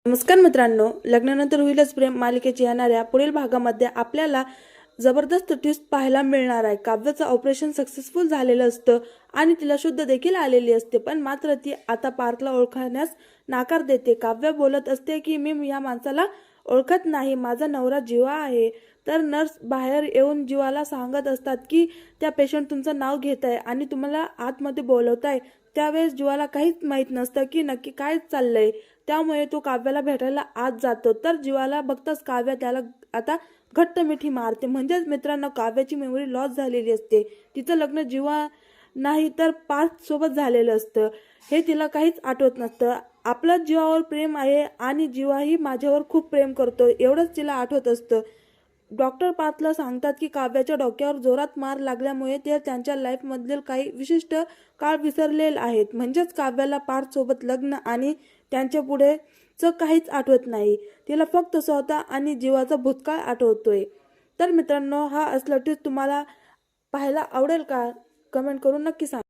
नमस्कार मित्रांनो, लग्नानंतर होईलच प्रेम मालिकेच्या येणाऱ्या पुढील भागामध्ये आपल्याला जबरदस्त ट्विस्ट पाहायला मिळणार आहे। काव्याचं ऑपरेशन सक्सेसफुल झालेलं असतं आणि तिला शुद्ध देखील आलेली असते, पण मात्र ती आता पार्थला ओळखण्यास नाकार देते। काव्य बोलत असते की मी या माणसाला ओळखत नाही, माझा नवरा जीवा आहे। तर नर्स बाहेर येऊन जीवाला सांगत असतात की त्या पेशंट तुमचं नाव घेत आहे आणि तुम्हाला आतमध्ये बोलवताय। त्यावेळेस जीवाला काहीच माहीत नसतं की नक्की काय चाललंय, त्यामुळे तो काव्याला भेटायला आत जातो। तर जीवाला बघताच काव्य त्याला आता घट्ट मिठी मारते। म्हणजेच मित्रांनो, काव्याची मेमरी लॉस झालेली असते। तिचं लग्न जीवा नाही तर पार्थ सोबत झालेलं असतं, हे तिला काहीच आठवत नसतं। आपलं जीवावर प्रेम आहे आणि जीवाही माझ्यावर खूप प्रेम करतो, एवढंच तिला आठवत असतं। डॉक्टर पार्थला सांगतात की काव्याच्या डोक्यावर जोरात मार लागल्यामुळे ते त्यांच्या लाईफमधील काही विशिष्ट काळ विसरलेले आहेत। म्हणजेच काव्याला पार्थ सोबत लग्न आणि त्यांच्या पुढेचं काहीच आठवत नाही, तिला फक्त स्वतः आणि जीवाचा भूतकाळ आठवतोय। तर मित्रांनो, हा असला ट्विस्ट तुम्हाला पाहायला आवडेल का? कमेंट करून नक्की सांगा।